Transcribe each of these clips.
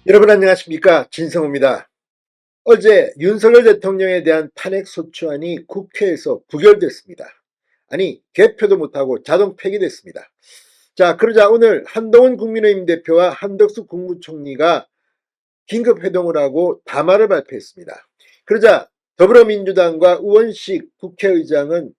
여러분 안녕하십니까? 진성호입니다. 어제 윤석열 대통령에 대한 탄핵소추안이 국회에서 부결됐습니다. 아니 개표도 못하고 자동 폐기됐습니다. 자, 그러자 오늘 한동훈 국민의힘 대표와 한덕수 국무총리가 긴급회동을 하고 담화를 발표했습니다. 그러자 더불어민주당과 우원식 국회의장은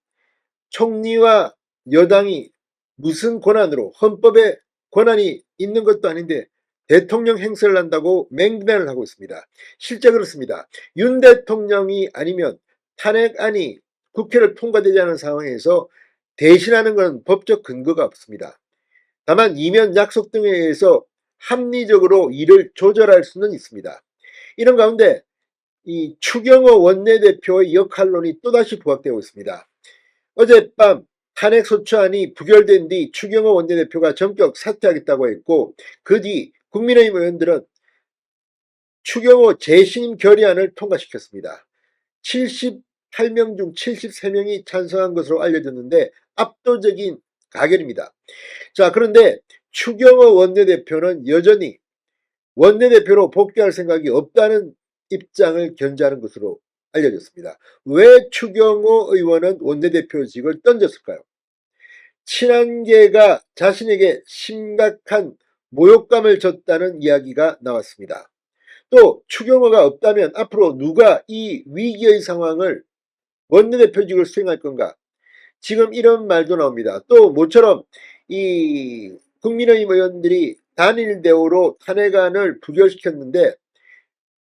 총리와 여당이 무슨 권한으로, 헌법에 권한이 있는 것도 아닌데 대통령 행세를 한다고 맹비난을 하고 있습니다. 실제 그렇습니다. 윤 대통령이 아니면 탄핵안이 국회를 통과되지 않은 상황에서 대신하는 건 법적 근거가 없습니다. 다만 이면 약속 등에 의해서 합리적으로 일을 조절할 수는 있습니다. 이런 가운데 이 추경호 원내대표의 역할론이 또다시 부각되고 있습니다. 어젯밤 탄핵소추안이 부결된 뒤 추경호 원내대표가 전격 사퇴하겠다고 했고, 그 뒤 국민의힘 의원들은 추경호 재신임 결의안을 통과시켰습니다. 78명 중 73명이 찬성한 것으로 알려졌는데 압도적인 가결입니다. 자, 그런데 추경호 원내대표는 여전히 원내대표로 복귀할 생각이 없다는 입장을 견지하는 것으로 알려졌습니다. 왜 추경호 의원은 원내대표직을 던졌을까요? 친한계가 자신에게 심각한 모욕감을 줬다는 이야기가 나왔습니다. 또 추경호가 없다면 앞으로 누가 이 위기의 상황을 원내대표직을 수행할 건가? 지금 이런 말도 나옵니다. 또 모처럼 이 국민의힘 의원들이 단일 대우로 탄핵안을 부결시켰는데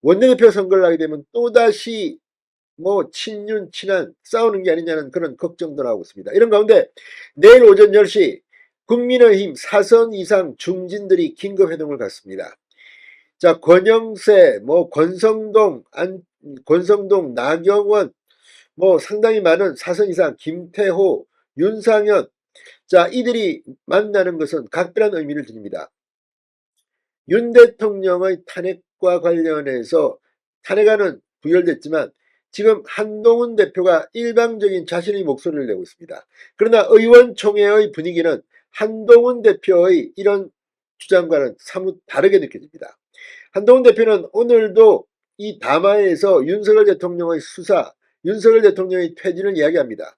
원내대표 선거를 하게 되면 또다시 친윤, 친한 싸우는 게 아니냐는 그런 걱정도 나오고 있습니다. 이런 가운데 내일 오전 10시 국민의힘 사선 이상 중진들이 긴급회동을 갖습니다. 자, 권영세, 권성동, 나경원, 상당히 많은 사선 이상, 김태호, 윤상현, 자, 이들이 만나는 것은 각별한 의미를 지닙니다. 윤 대통령의 탄핵과 관련해서 탄핵안은 부결됐지만 지금 한동훈 대표가 일방적인 자신의 목소리를 내고 있습니다. 그러나 의원총회의 분위기는 한동훈 대표의 이런 주장과는 사뭇 다르게 느껴집니다. 한동훈 대표는 오늘도 이 담화에서 윤석열 대통령의 수사, 윤석열 대통령의 퇴진을 이야기합니다.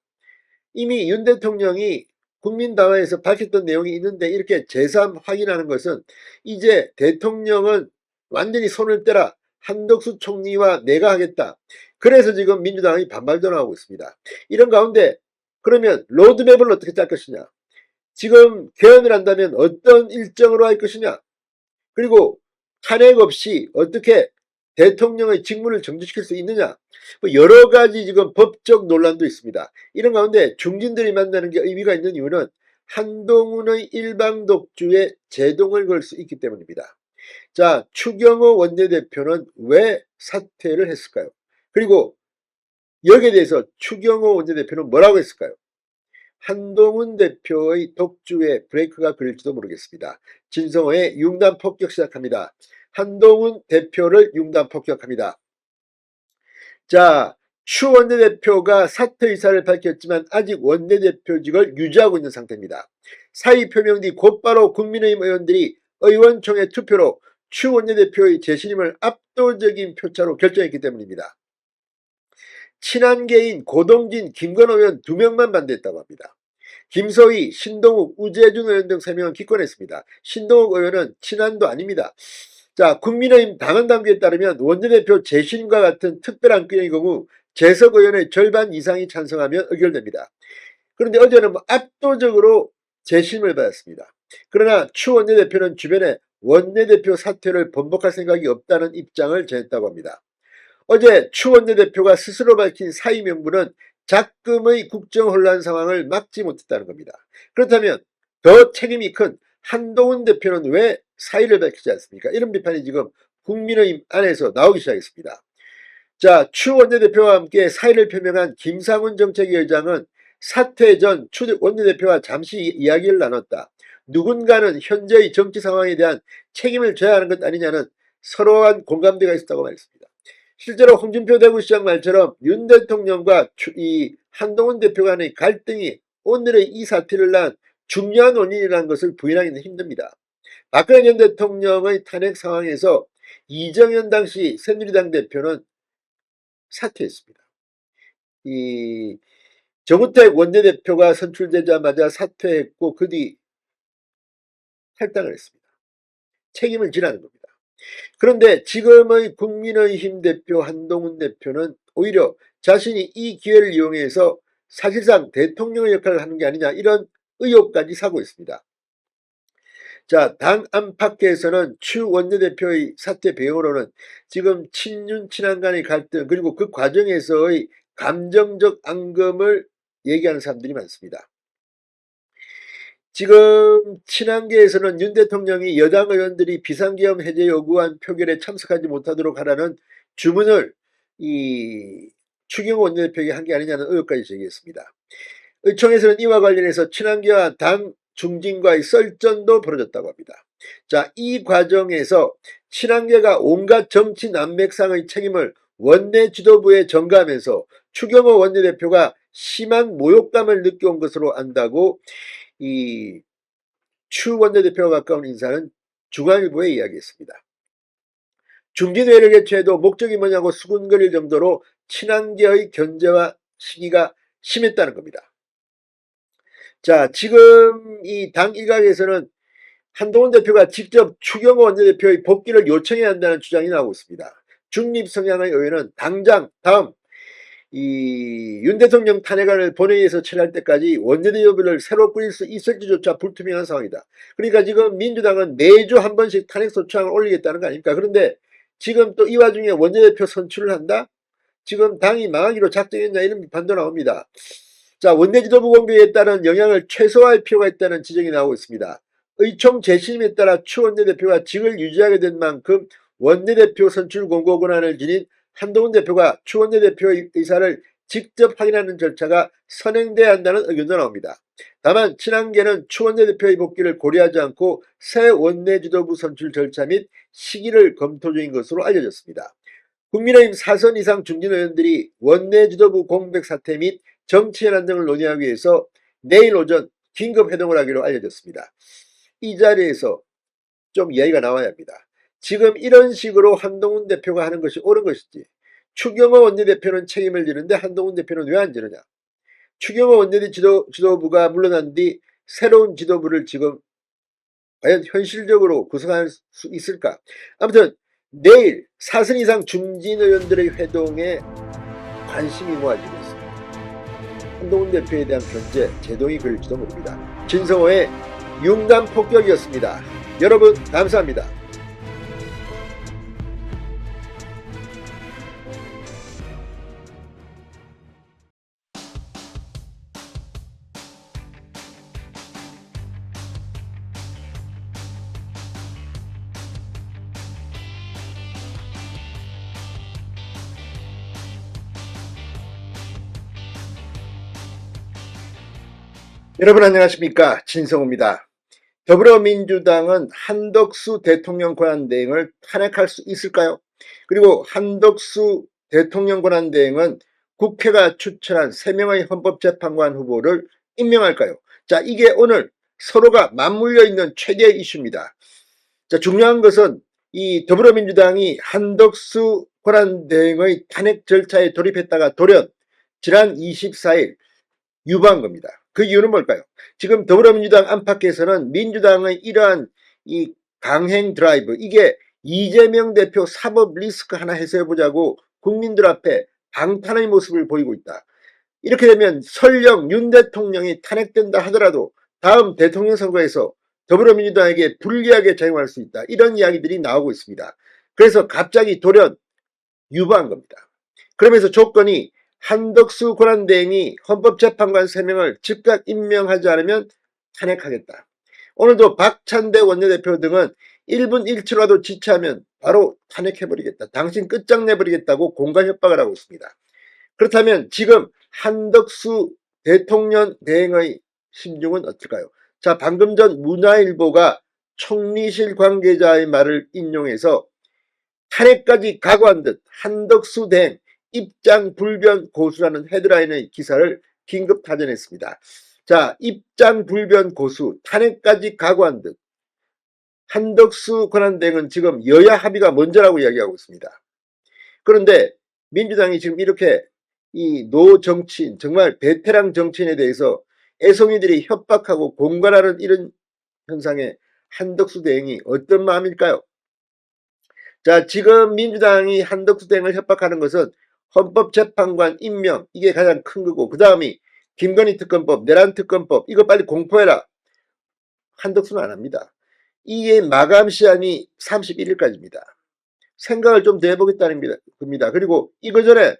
이미 윤 대통령이 국민담화에서 밝혔던 내용이 있는데 이렇게 재삼 확인하는 것은 이제 대통령은 완전히 손을 떼라, 한덕수 총리와 내가 하겠다. 그래서 지금 민주당이 반발도 나오고 있습니다. 이런 가운데 그러면 로드맵을 어떻게 짤 것이냐, 지금 개헌을 한다면 어떤 일정으로 할 것이냐, 그리고 탄핵 없이 어떻게 대통령의 직무를 정지시킬 수 있느냐, 여러 가지 지금 법적 논란도 있습니다. 이런 가운데 중진들이 만나는 게 의미가 있는 이유는 한동훈의 일방 독주에 제동을 걸 수 있기 때문입니다. 자, 추경호 원내대표는 왜 사퇴를 했을까요? 그리고 여기에 대해서 추경호 원내대표는 뭐라고 했을까요? 한동훈 대표의 독주에 브레이크가 걸릴지도 모르겠습니다. 진성호의 융단 폭격 시작합니다. 한동훈 대표를 융단 폭격합니다. 자, 추 원내대표가 사퇴 의사를 밝혔지만 아직 원내대표직을 유지하고 있는 상태입니다. 사의 표명 뒤 곧바로 국민의힘 의원들이 의원총회 투표로 추 원내대표의 재신임을 압도적인 표차로 결정했기 때문입니다. 친한계인 고동진, 김건호 의원 2명만 반대했다고 합니다. 김소희, 신동욱, 우재준 의원 등 3명은 기권했습니다. 신동욱 의원은 친한도 아닙니다. 자, 국민의힘 당헌당규에 따르면 원내대표 재신과 같은 특별한 건의 경우 재석 의원의 절반 이상이 찬성하면 의결됩니다. 그런데 어제는 압도적으로 재신을 받았습니다. 그러나 추 원내대표는 주변에 원내대표 사퇴를 번복할 생각이 없다는 입장을 전했다고 합니다. 어제 추 원내대표가 스스로 밝힌 사의 명분은 작금의 국정혼란 상황을 막지 못했다는 겁니다. 그렇다면 더 책임이 큰 한동훈 대표는 왜 사의를 밝히지 않습니까? 이런 비판이 지금 국민의힘 안에서 나오기 시작했습니다. 자, 추 원내대표와 함께 사의를 표명한 김상훈 정책위의장은 사퇴 전 추 원내대표와 잠시 이야기를 나눴다. 누군가는 현재의 정치 상황에 대한 책임을 져야 하는 것 아니냐는 서로한 공감대가 있었다고 말했습니다. 실제로 홍준표 대구시장 말처럼 윤 대통령과 이 한동훈 대표 간의 갈등이 오늘의 이 사태를 낳은 중요한 원인이라는 것을 부인하기는 힘듭니다. 박근혜 전 대통령의 탄핵 상황에서 이정현 당시 새누리당 대표는 사퇴했습니다. 이 정우택 원내대표가 선출되자마자 사퇴했고 그 뒤 탈당을 했습니다. 책임을 지라는 겁니다. 그런데 지금의 국민의힘 대표 한동훈 대표는 오히려 자신이 이 기회를 이용해서 사실상 대통령의 역할을 하는 게 아니냐 이런 의혹까지 사고 있습니다. 자, 당 안팎에서는 추 원내대표의 사퇴 배경으로는 지금 친윤 친한 간의 갈등 그리고 그 과정에서의 감정적 앙금을 얘기하는 사람들이 많습니다. 지금 친한계에서는 윤 대통령이 여당 의원들이 비상계엄 해제 요구안 표결에 참석하지 못하도록 하라는 주문을 추경호 원내대표에게 한 게 아니냐는 의혹까지 제기했습니다. 의총에서는 이와 관련해서 친한계와 당 중진과의 썰전도 벌어졌다고 합니다. 자, 이 과정에서 친한계가 온갖 정치 난맥상의 책임을 원내 지도부에 전가하면서 추경호 원내대표가 심한 모욕감을 느껴온 것으로 안다고 추 원내대표가 가까운 인사는 중앙일보에 이야기했습니다. 중진회를 개최해도 목적이 뭐냐고 수군거릴 정도로 친한계의 견제와 시기가 심했다는 겁니다. 자, 지금 이 당 일각에서는 한동훈 대표가 직접 추경호 원내대표의 복귀를 요청해야 한다는 주장이 나오고 있습니다. 중립 성향의 의회는 당장 다음 윤 대통령 탄핵안을 본회의에서 처리할 때까지 원내대표를 새로 꾸릴 수 있을지조차 불투명한 상황이다. 그러니까 지금 민주당은 매주 한 번씩 탄핵 소추안을 올리겠다는 거 아닙니까? 그런데 지금 또 이 와중에 원내대표 선출을 한다? 지금 당이 망하기로 작정했냐 이런 비판도 나옵니다. 자, 원내지도부 공백에 따른 영향을 최소화할 필요가 있다는 지적이 나오고 있습니다. 의총 재심에 따라 추 원내대표가 직을 유지하게 된 만큼 원내대표 선출 공고 권한을 지닌 한동훈 대표가 추 원내대표의 의사를 직접 확인하는 절차가 선행돼야 한다는 의견도 나옵니다. 다만 친한계는 추 원내대표의 복귀를 고려하지 않고 새 원내지도부 선출 절차 및 시기를 검토 중인 것으로 알려졌습니다. 국민의힘 4선 이상 중진 의원들이 원내지도부 공백 사태 및 정치 현안 등을 논의하기 위해서 내일 오전 긴급 회동을 하기로 알려졌습니다. 이 자리에서 좀 이야기가 나와야 합니다. 지금 이런 식으로 한동훈 대표가 하는 것이 옳은 것인지, 추경호 원내대표는 책임을 지는데 한동훈 대표는 왜 안 지느냐. 추경호 원내지도부가 물러난 뒤 새로운 지도부를 지금 과연 현실적으로 구성할 수 있을까. 아무튼 내일 4선 이상 중진 의원들의 회동에 관심이 모아지고 있습니다. 한동훈 대표에 대한 견제, 제동이 걸릴지도 모릅니다. 진성호의 융단 폭격이었습니다. 여러분 감사합니다. 여러분 안녕하십니까, 진성호입니다. 더불어민주당은 한덕수 대통령 권한대행을 탄핵할 수 있을까요? 그리고 한덕수 대통령 권한대행은 국회가 추천한 3명의 헌법재판관 후보를 임명할까요? 자, 이게 오늘 서로가 맞물려 있는 최대의 이슈입니다. 자, 중요한 것은 이 더불어민주당이 한덕수 권한대행의 탄핵 절차에 돌입했다가 돌연 지난 24일 유보한 겁니다. 그 이유는 뭘까요? 지금 더불어민주당 안팎에서는 민주당의 이러한 이 강행 드라이브, 이게 이재명 대표 사법 리스크 하나 해소해보자고 국민들 앞에 방탄의 모습을 보이고 있다. 이렇게 되면 설령 윤 대통령이 탄핵된다 하더라도 다음 대통령 선거에서 더불어민주당에게 불리하게 작용할 수 있다. 이런 이야기들이 나오고 있습니다. 그래서 갑자기 돌연 유보한 겁니다. 그러면서 조건이 한덕수 권한대행이 헌법재판관 3명을 즉각 임명하지 않으면 탄핵하겠다. 오늘도 박찬대 원내대표 등은 1분 1초라도 지체하면 바로 탄핵해버리겠다. 당신 끝장내버리겠다고 공갈 협박을 하고 있습니다. 그렇다면 지금 한덕수 대통령 대행의 심중은 어떨까요? 자, 방금 전 문화일보가 총리실 관계자의 말을 인용해서 탄핵까지 각오한 듯 한덕수 대행 입장 불변 고수라는 헤드라인의 기사를 긴급 타전했습니다. 자, 입장 불변 고수, 탄핵까지 각오한 듯 한덕수 권한대행은 지금 여야 합의가 먼저라고 이야기하고 있습니다. 그런데 민주당이 지금 이렇게 이 노정치인, 정말 베테랑 정치인에 대해서 애송이들이 협박하고 공갈하는 이런 현상에 한덕수 대행이 어떤 마음일까요? 자, 지금 민주당이 한덕수 대행을 협박하는 것은 헌법재판관 임명, 이게 가장 큰 거고, 그 다음이 김건희 특검법, 내란 특검법, 이거 빨리 공포해라. 한덕수는 안 합니다. 이게 마감 시한이 31일까지입니다. 생각을 좀 더 해보겠다는 겁니다. 그리고 이거 전에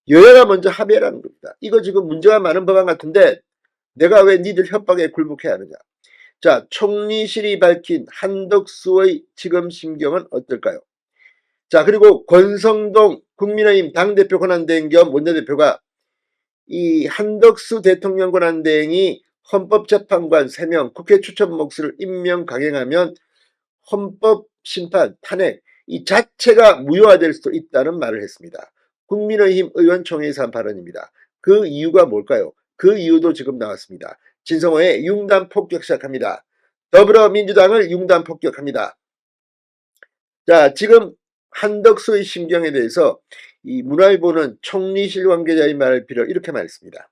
여야가 먼저 합의하라는 겁니다. 이거 지금 문제가 많은 법안 같은데 내가 왜 니들 협박에 굴복해야 하느냐. 자, 총리실이 밝힌 한덕수의 지금 심경은 어떨까요? 자, 그리고 권성동 국민의힘 당대표 권한대행 겸 원내대표가 이 한덕수 대통령 권한대행이 헌법재판관 3명 국회 추천 몫을 임명 강행하면 헌법심판 탄핵 이 자체가 무효화될 수도 있다는 말을 했습니다. 국민의힘 의원총회에서 한 발언입니다. 그 이유가 뭘까요? 그 이유도 지금 나왔습니다. 진성호의 융단 폭격 시작합니다. 더불어민주당을 융단 폭격합니다. 자, 지금 한덕수의 심경에 대해서 이 문화일보는 총리실 관계자의 말을 빌어 이렇게 말했습니다.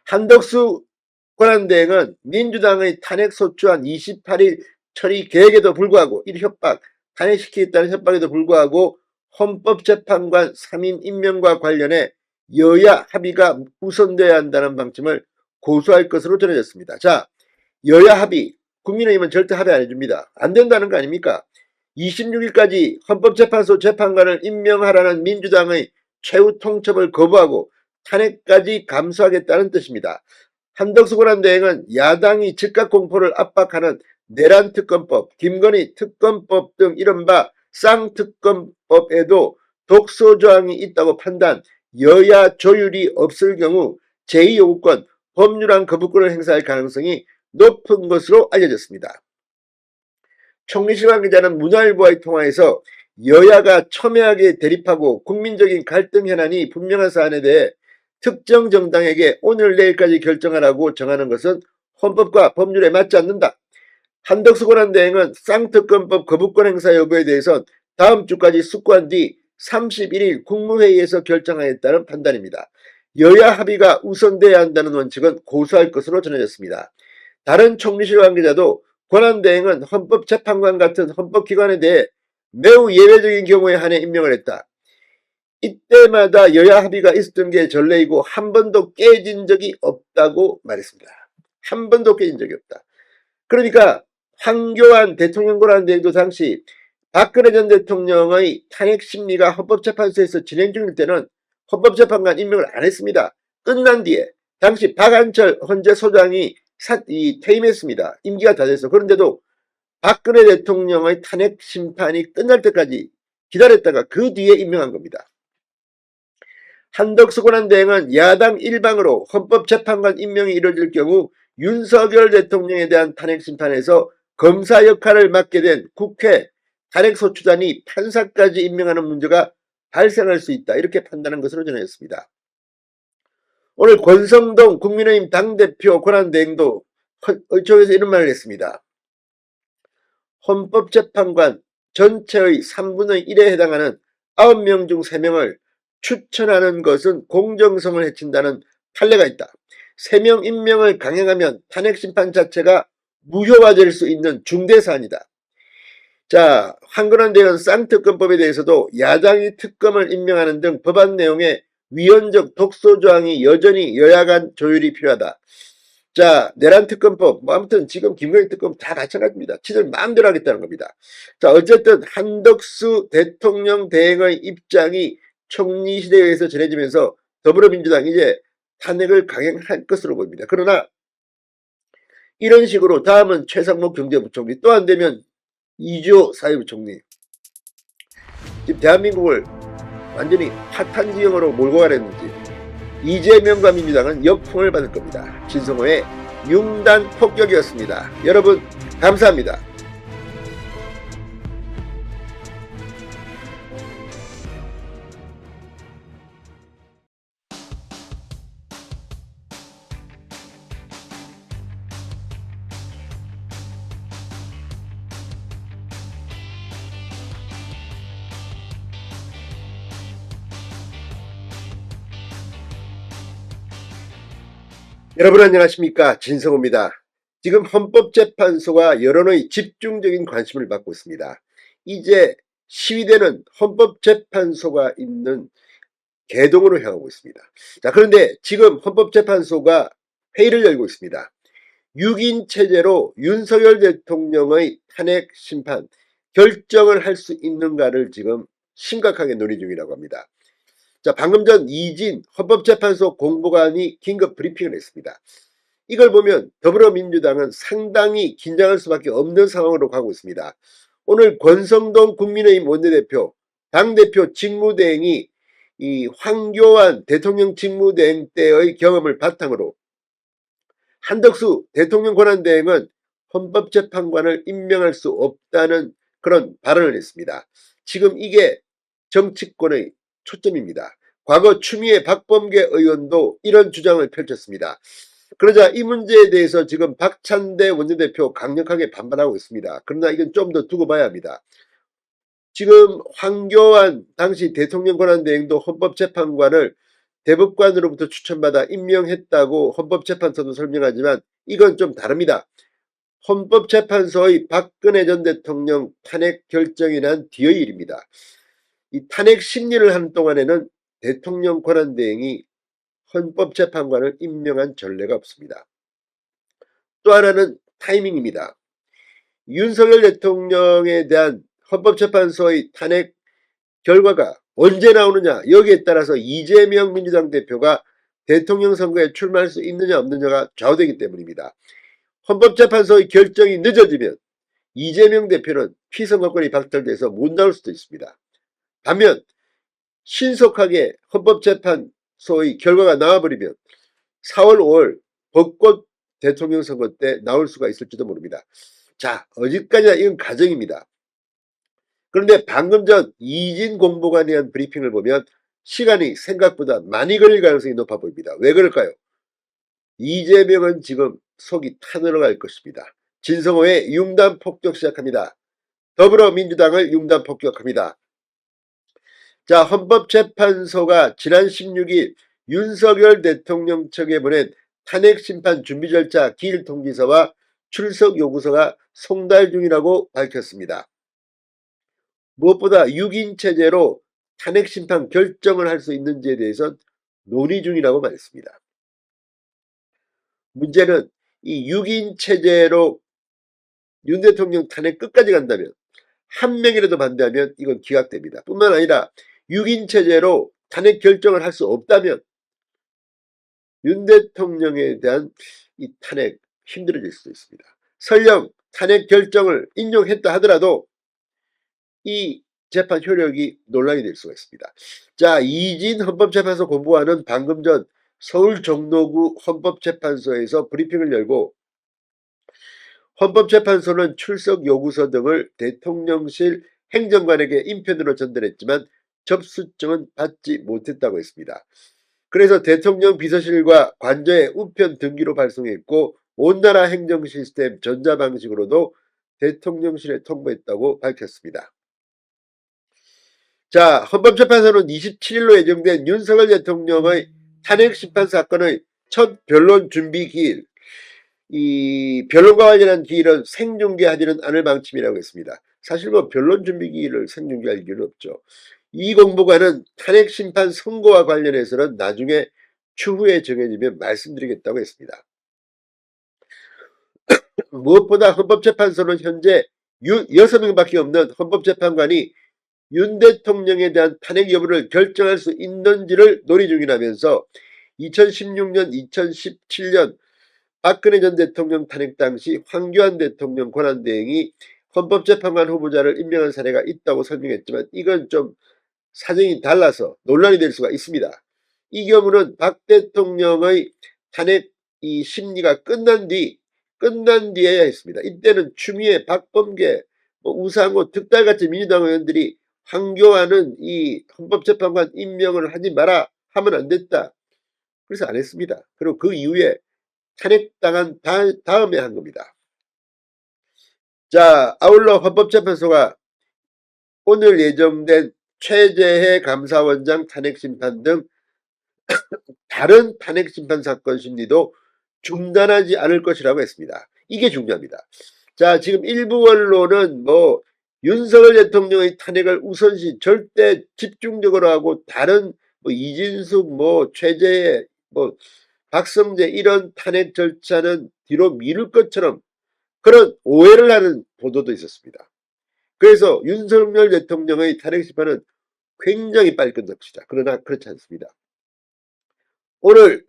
한덕수 권한대행은 민주당의 탄핵소추안 28일 처리 계획에도 불구하고 이 협박, 탄핵시키겠다는 협박에도 불구하고 헌법재판관 3인 임명과 관련해 여야 합의가 우선돼야 한다는 방침을 고수할 것으로 전해졌습니다. 자, 여야 합의, 국민의힘은 절대 합의 안 해줍니다. 안 된다는 거 아닙니까? 26일까지 헌법재판소 재판관을 임명하라는 민주당의 최후 통첩을 거부하고 탄핵까지 감수하겠다는 뜻입니다. 한덕수 권한대행은 야당이 즉각 공포를 압박하는 내란특검법, 김건희 특검법 등 이른바 쌍특검법에도 독소조항이 있다고 판단, 여야 조율이 없을 경우 제2요구권, 법률안 거부권을 행사할 가능성이 높은 것으로 알려졌습니다. 총리실 관계자는 문화일보와의 통화에서 여야가 첨예하게 대립하고 국민적인 갈등 현안이 분명한 사안에 대해 특정 정당에게 오늘 내일까지 결정하라고 정하는 것은 헌법과 법률에 맞지 않는다. 한덕수 권한대행은 쌍특검법 거부권 행사 여부에 대해선 다음 주까지 숙고한 뒤 31일 국무회의에서 결정하겠다는 판단입니다. 여야 합의가 우선돼야 한다는 원칙은 고수할 것으로 전해졌습니다. 다른 총리실 관계자도 권한대행은 헌법재판관 같은 헌법기관에 대해 매우 예외적인 경우에 한해 임명을 했다. 이때마다 여야 합의가 있었던 게 전례이고 한 번도 깨진 적이 없다고 말했습니다. 한 번도 깨진 적이 없다. 그러니까 황교안 대통령 권한대행도 당시 박근혜 전 대통령의 탄핵 심리가 헌법재판소에서 진행 중일 때는 헌법재판관 임명을 안 했습니다. 끝난 뒤에 당시 박한철 헌재 소장이 퇴임했습니다. 임기가 다 돼서. 그런데도 박근혜 대통령의 탄핵 심판이 끝날 때까지 기다렸다가 그 뒤에 임명한 겁니다. 한덕수 권한대행은 야당 일방으로 헌법재판관 임명이 이루어질 경우 윤석열 대통령에 대한 탄핵 심판에서 검사 역할을 맡게 된 국회 탄핵소추단이 판사까지 임명하는 문제가 발생할 수 있다. 이렇게 판단한 것으로 전해졌습니다. 오늘 권성동 국민의힘 당대표 권한대행도 의총에서 이런 말을 했습니다. 헌법재판관 전체의 3분의 1에 해당하는 9명 중 3명을 추천하는 것은 공정성을 해친다는 판례가 있다. 3명 임명을 강행하면 탄핵심판 자체가 무효화될 수 있는 중대사안이다. 자, 황교안 대행은 쌍특검법에 대해서도 야당이 특검을 임명하는 등 법안 내용에 위헌적 독소조항이 여전히 여야 간 조율이 필요하다. 자, 내란특검법, 아무튼 지금 김건희 특검 다 마찬가지입니다. 지들 마음대로 하겠다는 겁니다. 자, 어쨌든 한덕수 대통령 대행의 입장이 총리실에서 전해지면서 더불어민주당이 이제 탄핵을 강행할 것으로 보입니다. 그러나 이런 식으로 다음은 최상목 경제부총리, 또 안되면 이주호 사회부총리, 지금 대한민국을 완전히 파탄 지형으로 몰고 가려는지 이재명과 민주당은 역풍을 받을 겁니다. 진성호의 융단 폭격이었습니다. 여러분 감사합니다. 여러분 안녕하십니까, 진성호입니다. 지금 헌법재판소가 여론의 집중적인 관심을 받고 있습니다. 이제 시위대는 헌법재판소가 있는 개동으로 향하고 있습니다. 자, 그런데 지금 헌법재판소가 회의를 열고 있습니다. 6인 체제로 윤석열 대통령의 탄핵 심판 결정을 할 수 있는가를 지금 심각하게 논의 중이라고 합니다. 자, 방금 전 이진 헌법재판소 공보관이 긴급 브리핑을 했습니다. 이걸 보면 더불어민주당은 상당히 긴장할 수밖에 없는 상황으로 가고 있습니다. 오늘 권성동 국민의힘 원내대표, 당대표 직무대행이 이 황교안 대통령 직무대행 때의 경험을 바탕으로 한덕수 대통령 권한대행은 헌법재판관을 임명할 수 없다는 그런 발언을 했습니다. 지금 이게 정치권의 초점입니다. 과거 추미애 박범계 의원도 이런 주장을 펼쳤습니다. 그러자 이 문제에 대해서 지금 박찬대 원내대표 강력하게 반발하고 있습니다. 그러나 이건 좀 더 두고 봐야 합니다. 지금 황교안 당시 대통령 권한대행도 헌법재판관을 대법관으로부터 추천받아 임명했다고 헌법재판소도 설명하지만 이건 좀 다릅니다. 헌법재판소의 박근혜 전 대통령 탄핵 결정이 난 뒤의 일입니다. 이 탄핵 심리를 하는 동안에는 대통령 권한대행이 헌법재판관을 임명한 전례가 없습니다. 또 하나는 타이밍입니다. 윤석열 대통령에 대한 헌법재판소의 탄핵 결과가 언제 나오느냐, 여기에 따라서 이재명 민주당 대표가 대통령 선거에 출마할 수 있느냐 없느냐가 좌우되기 때문입니다. 헌법재판소의 결정이 늦어지면 이재명 대표는 피선거권이 박탈돼서 못 나올 수도 있습니다. 반면 신속하게 헌법재판소의 결과가 나와버리면 4월 5월 벚꽃 대통령 선거 때 나올 수가 있을지도 모릅니다. 자, 어디까지나 이건 가정입니다. 그런데 방금 전 이진 공보관에 한 브리핑을 보면 시간이 생각보다 많이 걸릴 가능성이 높아 보입니다. 왜 그럴까요? 이재명은 지금 속이 타늘어갈 것입니다. 진성호의 융단 폭격 시작합니다. 더불어민주당을 융단 폭격합니다. 자, 헌법재판소가 지난 16일 윤석열 대통령 측에 보낸 탄핵심판 준비 절차 기일 통지서와 출석 요구서가 송달 중이라고 밝혔습니다. 무엇보다 6인 체제로 탄핵심판 결정을 할 수 있는지에 대해서 논의 중이라고 말했습니다. 문제는 이 6인 체제로 윤 대통령 탄핵 끝까지 간다면 한 명이라도 반대하면 이건 기각됩니다. 뿐만 아니라 6인 체제로 탄핵 결정을 할 수 없다면 윤 대통령에 대한 이 탄핵 힘들어질 수도 있습니다. 설령 탄핵 결정을 인용했다 하더라도 이 재판 효력이 논란이 될 수가 있습니다. 자, 이진 헌법재판소 공보관은 방금 전 서울 종로구 헌법재판소에서 브리핑을 열고 헌법재판소는 출석 요구서 등을 대통령실 행정관에게 인편으로 전달했지만 접수증은 받지 못했다고 했습니다. 그래서 대통령 비서실과 관저에 우편 등기로 발송했고 온나라 행정 시스템 전자방식으로도 대통령실에 통보했다고 밝혔습니다. 자, 헌법재판소는 27일로 예정된 윤석열 대통령의 탄핵심판 사건의 첫 변론 준비 기일, 이 변론과 관련한 기일은 생중계하지는 않을 방침이라고 했습니다. 사실 뭐 변론 준비 기일을 생중계할 이유는 없죠. 이 공보관은 탄핵심판 선고와 관련해서는 나중에 추후에 정해지면 말씀드리겠다고 했습니다. 무엇보다 헌법재판소는 현재 6명밖에 없는 헌법재판관이 윤 대통령에 대한 탄핵 여부를 결정할 수 있는지를 논의 중이라면서 2016년, 2017년 박근혜 전 대통령 탄핵 당시 황교안 대통령 권한대행이 헌법재판관 후보자를 임명한 사례가 있다고 설명했지만 이건 좀 사정이 달라서 논란이 될 수가 있습니다. 이 경우는 박 대통령의 탄핵 이 심리가 끝난 뒤에야 했습니다. 이때는 추미애, 박범계, 우상호, 득달같이 민주당 의원들이 황교안은 이 헌법재판관 임명을 하지 마라 하면 안 됐다. 그래서 안 했습니다. 그리고 그 이후에 탄핵당한 다음에 한 겁니다. 자, 아울러 헌법재판소가 오늘 예정된 최재해 감사원장 탄핵심판 등 다른 탄핵심판 사건 심리도 중단하지 않을 것이라고 했습니다. 이게 중요합니다. 자, 지금 일부 언론은 윤석열 대통령의 탄핵을 우선시 절대 집중적으로 하고 다른 이진숙, 최재해, 박성재 이런 탄핵 절차는 뒤로 미룰 것처럼 그런 오해를 하는 보도도 있었습니다. 그래서 윤석열 대통령의 탄핵 심판은 굉장히 빨리 끝날 것이다. 그러나 그렇지 않습니다. 오늘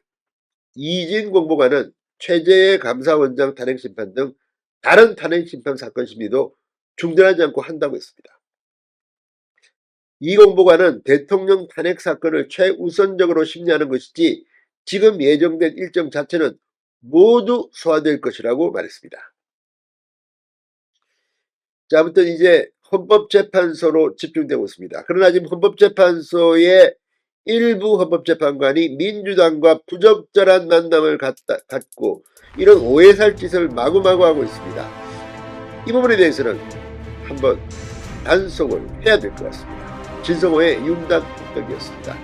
이진 공보관은 최재해 감사원장 탄핵 심판 등 다른 탄핵 심판 사건 심리도 중단하지 않고 한다고 했습니다. 이 공보관은 대통령 탄핵 사건을 최우선적으로 심리하는 것이지 지금 예정된 일정 자체는 모두 소화될 것이라고 말했습니다. 자, 아무튼 이제 헌법재판소로 집중되고 있습니다. 그러나 지금 헌법재판소의 일부 헌법재판관이 민주당과 부적절한 만남을 갖고 이런 오해살 짓을 마구마구 하고 있습니다. 이 부분에 대해서는 한번 단속을 해야 될 것 같습니다. 진성호의 윤당국덕이었습니다.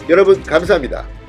여러분 감사합니다.